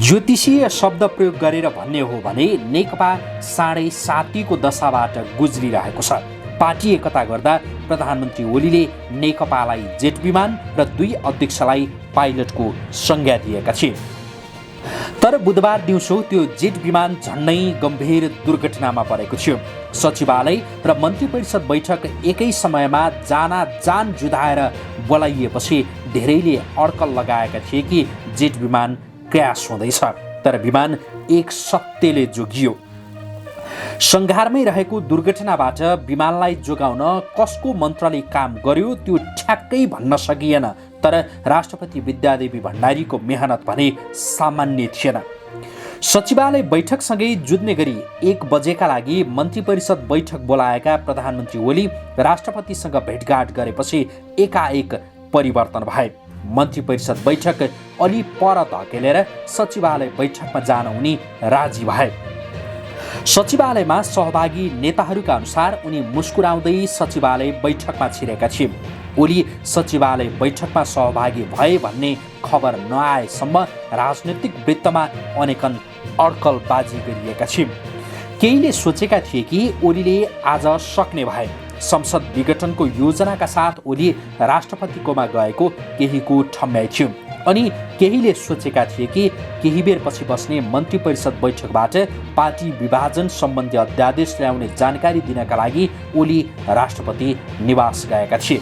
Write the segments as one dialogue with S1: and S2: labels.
S1: ज्योतिषीय शब्द प्रयोग गरेर भन्ने हो भने नेकपा साढे सातीको दशाबाट गुज्रिरहेको छ। पार्टी एकता गर्दा प्रधानमन्त्री ओलीले नेकपालाई जेट विमान र 2 अध्यक्षलाई पाइलटको संज्ञा दिएका थिए। तर बुधबार दिउँसो त्यो जेट विमान झन्डै गम्भीर दुर्घटनामा परेको थियो। सचिवालय र मन्त्री परिषद बैठक एकै समयमा जान जुधाएर बोलाइएपछि धेरैले अड्कल लगाएका थिए कि जेट विमान क्र्यास हुँदैछ। तर विमान एक सत्यले जोगियो। सङ्घारमै रहेको दुर्घटनाबाट विमानलाई जोगाउन कसको मन्त्रले काम गर्यो त्यो ठ्याक्कै भन्न सकिएन। तर राष्ट्रपति विद्यादेवी भण्डारीको मेहनत भने सामान्य थिएन। सचिवालय बैठकसँगै जुझ्ने गरी 1 बजेका लागि मन्त्री परिषद बैठक बोलाएका प्रधानमन्त्री ओली राष्ट्रपतिसँग भेटघाट गरेपछि एकाएक परिवर्तन भए। मन्त्री परिषद बैठक अलि पर धकेलेर सचिवालय बैठकमा जान उनी राजी भए। सचिवालयमा सहभागी नेताहरूका अनुसार उनी मुस्कुराउँदै सचिवालय बैठकमा छिरेका थिए। ओली सचिवालय बैठकमा सहभागी भए भन्ने खबर नआएसम्म राजनैतिक वृत्तमा अनेकन अड्कलबाजी गरिएका थिए। केहीले सोचेका थिए कि ओलीले आज सक्ने भए। संसद विघटनको योजनाका साथ ओली राष्ट्रपतिकोमा गएको केहीको ठम्याइ थियो। अनि केहीले सोचेका थिए कि केही बेरपछि बस्ने मन्त्री परिषद बैठकबाट पार्टी विभाजन सम्बन्धी अध्यादेश ल्याउने जानकारी दिनका लागि ओली राष्ट्रपति निवास गएका थिए।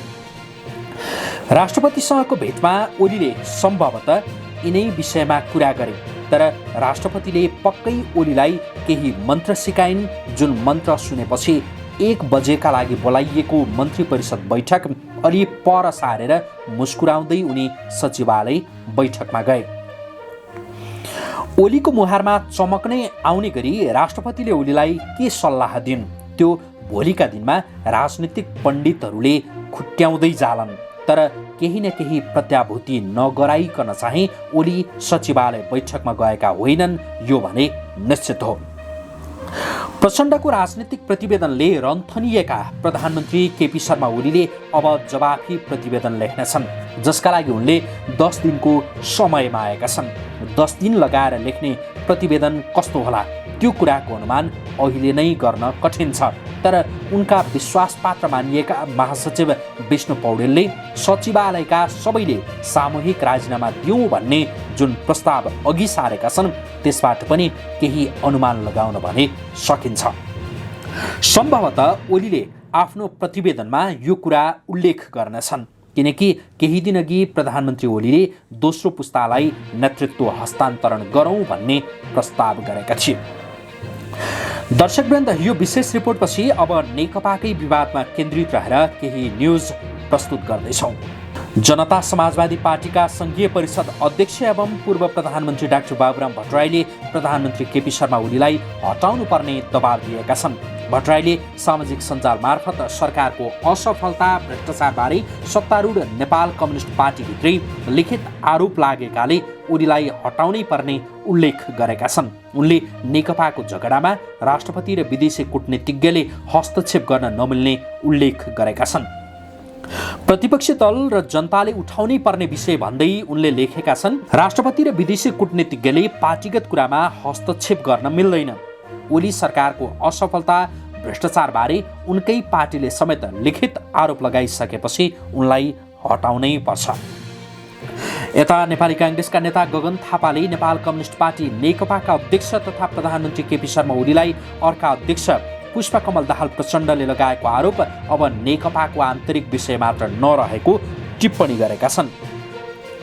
S1: राष्ट्रपतिसँगको भेटमा ओलीले सम्भवतः यिनै विषयमा कुरा गरे। तर राष्ट्रपतिले पक्कै ओलीलाई केही मन्त्र सिकाइन्, जुन मन्त्र सुनेपछि 1 बजेका लागि बोलाइएको मन्त्री परिषद बैठक अलि पर सारेर मुस्कुराउँदै उनी सचिवालय बैठकमा गए। ओलीको मुहारमा चमक नै आउने गरी राष्ट्रपतिले ओलीलाई के सल्लाह दिन् त्यो भोलिका दिनमा राजनीतिक पण्डितहरूले खुट्याउँदै जालान्। तर केही न केही प्रत्याभूति नगराइकन चाहिँ ओली सचिवालय बैठकमा गएका होइनन्, यो भने निश्चित हो। प्रचण्डको राजनीतिक प्रतिवेदनले रन्थनिएका प्रधानमन्त्री केपी शर्मा ओलीले अब जवाफी प्रतिवेदन लेख्नेछन्, जसका लागि उनले 10 दिनको समय मागेका छन्। 10 दिन लगाएर लेख्ने प्रतिवेदन कस्तो होला त्यो कुराको अनुमान अहिले नै गर्न कठिन छ। तर उनका विश्वासपात्र मानिएका महासचिव विष्णु पौडेलले सचिवालयका सबैले सामूहिक राजीनामा दिउँ भन्ने जुन प्रस्ताव अघि सारेका छन् त्यसबाट पनि केही अनुमान लगाउन भने सकिन्छ। सम्भवतः ओलीले आफ्नो प्रतिवेदनमा यो कुरा उल्लेख गर्नेछन्, किनकि केही दिनअघि प्रधानमन्त्री ओलीले दोस्रो पुस्तालाई नेतृत्व हस्तान्तरण गरौँ भन्ने प्रस्ताव गरेका थिए। दर्शकवृन्द, यो विशेष रिपोर्टपछि अब नेकपाकै विवादमा केन्द्रित रहेर केही न्युज प्रस्तुत गर्दैछौँ। जनता समाजवादी पार्टीका संघीय परिषद अध्यक्ष एवं पूर्व प्रधानमन्त्री डाक्टर बाबुराम भट्टराईले प्रधानमन्त्री केपी शर्मा ओलीलाई हटाउनु पर्ने दबाब दिएका छन्। भट्टराईले सामाजिक सञ्जाल मार्फत सरकारको असफलता भ्रष्टाचारबारे सत्तारूढ नेपाल कम्युनिस्ट पार्टीभित्रै लिखित आरोप लागेकाले ओलीलाई हटाउनै पर्ने उल्लेख गरेका छन्। उनले नेकपाको झगडामा राष्ट्रपति र विदेशी कूटनीतिज्ञले हस्तक्षेप गर्न नमिल्ने उल्लेख गरेका छन्। प्रतिपक्षी दल र जनताले उठाउनै पर्ने विषय भन्दै उनले लेखेका छन्, राष्ट्रपति र विदेशी कूटनीतिज्ञले पार्टीगत कुरामा हस्तक्षेप गर्न मिल्दैन। ओली सरकारको असफलता भ्रष्टाचारबारे उनकै पार्टीले समेत लिखित आरोप लगाइसकेपछि उनलाई हटाउनै पर्छ। यता नेपाली काङ्ग्रेसका नेता गगन थापाले नेपाल कम्युनिस्ट पार्टी नेकपाका अध्यक्ष तथा प्रधानमन्त्री केपी शर्मा ओलीलाई अर्का अध्यक्ष पुष्पकमल दाहाल प्रचण्डले लगाएको आरोप अब नेकपाको आन्तरिक विषय मात्र नरहेको टिप्पणी गरेका छन्।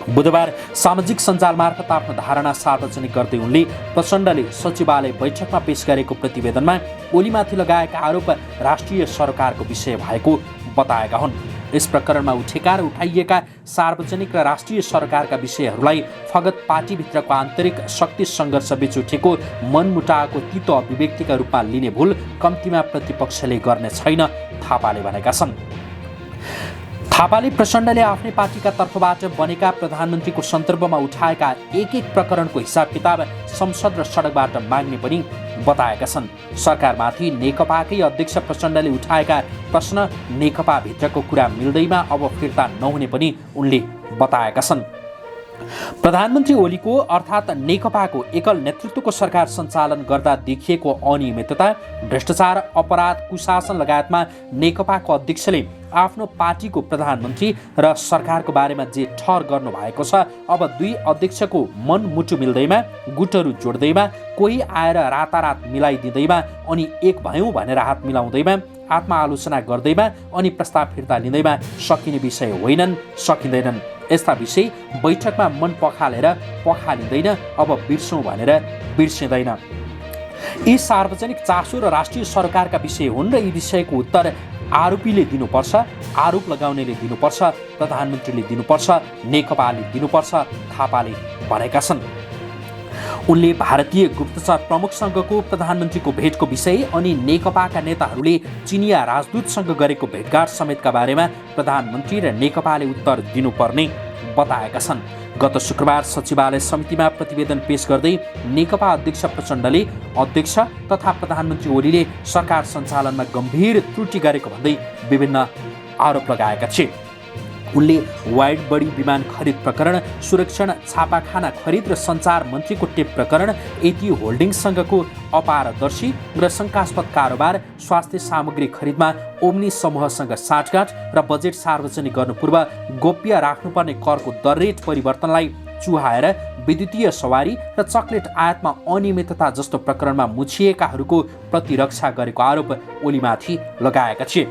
S1: बुधबार सामाजिक सञ्जाल मार्फत आफ्नो धारणा सार्वजनिक गर्दै उनले प्रचण्डले सचिवालय बैठकमा पेश गरेको प्रतिवेदनमा ओलीमाथि लगाएका आरोप राष्ट्रिय सरकारको विषय भएको बताएका हुन्। यस प्रकरणमा उठेका र उठाइएका सार्वजनिक र राष्ट्रिय सरकारका विषयहरूलाई फगत पार्टीभित्रको आन्तरिक शक्ति सङ्घर्षबीच उठेको मनमुटावको तीतो अभिव्यक्तिका रूपमा लिने भुल कम्तीमा प्रतिपक्षले गर्ने छैन, थापाले भनेका छन्। थापाले प्रचण्डले आफ्नै पार्टीका तर्फबाट बनेका प्रधानमन्त्रीको सन्दर्भमा उठाएका एक प्रकरणको हिसाब किताब संसद र सडकबाट माग्ने पनि बताएका छन्। सरकारमाथि नेकपाकै अध्यक्ष प्रचण्डले उठाएका प्रश्न नेकपाभित्रको कुरा मिल्दैमा अब फिर्ता नहुने पनि उनले बताएका छन्। प्रधानमन्त्री ओलीको अर्थात् नेकपाको एकल नेतृत्वको सरकार सञ्चालन गर्दा देखिएको अनियमितता, भ्रष्टाचार, अपराध, कुशासन लगायतमा नेकपाको अध्यक्षले आफ्नो पार्टीको प्रधानमन्त्री र सरकारको बारेमा जे ठहर गर्नुभएको छ, अब दुई अध्यक्षको मनमुटु मिल्दैमा, गुटहरू जोड्दैमा, कोही आएर रातारात मिलाइदिँदैमा अनि एक भयौँ भनेर हात मिलाउँदैमा, आत्मआलोचना गर्दैमा अनि प्रस्ताव फिर्ता लिँदैमा सकिने विषय होइनन्, सकिँदैनन्। यस्ता विषय बैठकमा मन पखालिँदैन, अब बिर्सौँ भनेर बिर्सिँदैन। यी सार्वजनिक चासो र राष्ट्रिय सरकारका विषय हुन् र यी विषयको उत्तर आरोपीले दिनुपर्छ, आरोप लगाउनेले दिनुपर्छ, प्रधानमन्त्रीले दिनुपर्छ, नेकपाले दिनुपर्छ, थापाले भनेका छन्। उनले भारतीय गुप्तचर प्रमुखसँगको प्रधानमन्त्रीको भेटको विषय अनि नेकपाका नेताहरूले चिनिया राजदूतसँग गरेको भेटघाट समेतका बारेमा प्रधानमन्त्री र नेकपाले उत्तर दिनुपर्ने बताएका छन्। गत शुक्रबार सचिवालय समितिमा प्रतिवेदन पेश गर्दै नेकपा अध्यक्ष प्रचण्डले अध्यक्ष तथा प्रधानमन्त्री ओलीले सरकार सञ्चालनमा गम्भीर त्रुटि गरेको भन्दै विभिन्न आरोप लगाएका थिए। उनले वाइड बडी विमान खरिद प्रकरण, सुरक्षण छापाखाना खरिद र सञ्चार मन्त्रीको टेप प्रकरण, एटी होल्डिङसँगको अपारदर्शी र शङ्कास्पद कारोबार, स्वास्थ्य सामग्री खरिदमा ओम्नी समूहसँग साँठगाँठ र बजेट सार्वजनिक गर्नु पूर्व गोप्य राख्नुपर्ने करको दर रेट परिवर्तनलाई चुहाएर विद्युतीय सवारी र चकलेट आयातमा अनियमितता जस्तो प्रकरणमा मुछिएकाहरूको प्रतिरक्षा गरेको आरोप ओलीमाथि लगाएका थिए।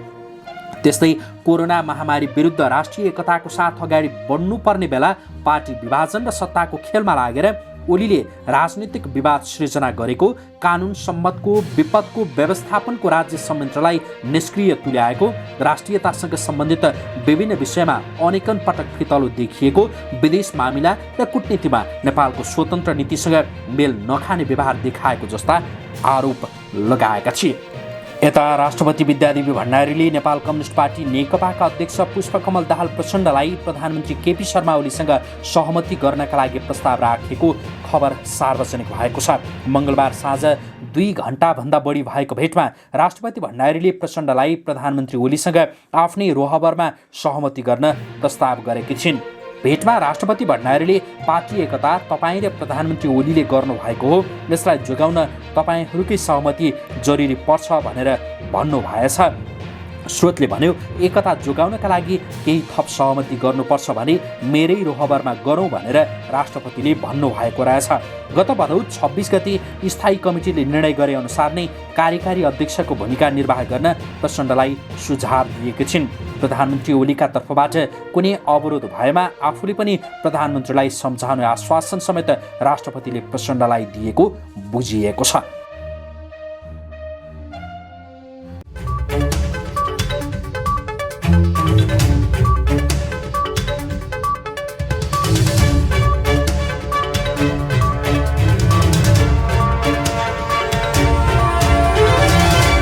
S1: त्यस्तै कोरोना महामारी विरुद्ध राष्ट्रिय एकताको साथ अगाडि बढ्नुपर्ने बेला पार्टी विभाजन र सत्ताको खेलमा लागेर ओलीले राजनीतिक विवाद सृजना गरेको, कानुन सम्मतको विपदको व्यवस्थापनको राज्य संयन्त्रलाई निष्क्रिय तुल्याएको, राष्ट्रियतासँग सम्बन्धित विभिन्न विषयमा अनेकन पटक फितलो देखिएको, विदेश मामिला र कूटनीतिमा नेपालको स्वतन्त्र नीतिसँग मेल नखाने व्यवहार देखाएको जस्ता आरोप लगाएका थिए। यता राष्ट्रपति विद्यादेवी भण्डारीले नेपाल कम्युनिस्ट पार्टी नेकपाका अध्यक्ष पुष्पकमल दाहाल प्रचण्डलाई प्रधानमन्त्री केपी शर्मा ओलीसँग सहमति गर्नका लागि प्रस्ताव राखेको खबर सार्वजनिक भएको छ। मङ्गलबार साँझ 2 घण्टाभन्दा बढी भएको भेटमा राष्ट्रपति भण्डारीले प्रचण्डलाई प्रधानमन्त्री ओलीसँग आफ्नै रोहबरमा सहमति गर्न प्रस्ताव गरेकी छिन्। भेटमा राष्ट्रपति भण्डारीले पार्टी एकता तपाईँ र प्रधानमन्त्री ओलीले गर्नुभएको हो, यसलाई जोगाउन तपाईँहरूकै सहमति जरुरी पर्छ भनेर भन्नुभएछ। स्रोतले भन्यो, एकता जोगाउनका लागि केही थप सहमति गर्नुपर्छ भने मेरै रोहबरमा गरौँ भनेर राष्ट्रपतिले भन्नुभएको रहेछ। गत भदौ 26 गते स्थायी कमिटीले निर्णय गरे अनुसार नै कार्यकारी अध्यक्षको भूमिका निर्वाह गर्न प्रचण्डलाई सुझाव दिएकी छिन्। प्रधानमन्त्री ओलीका तर्फबाट कुनै अवरोध भएमा आफूले पनि प्रधानमन्त्रीलाई सम्झाउने आश्वासन समेत राष्ट्रपतिले प्रचण्डलाई दिएको बुझिएको छ।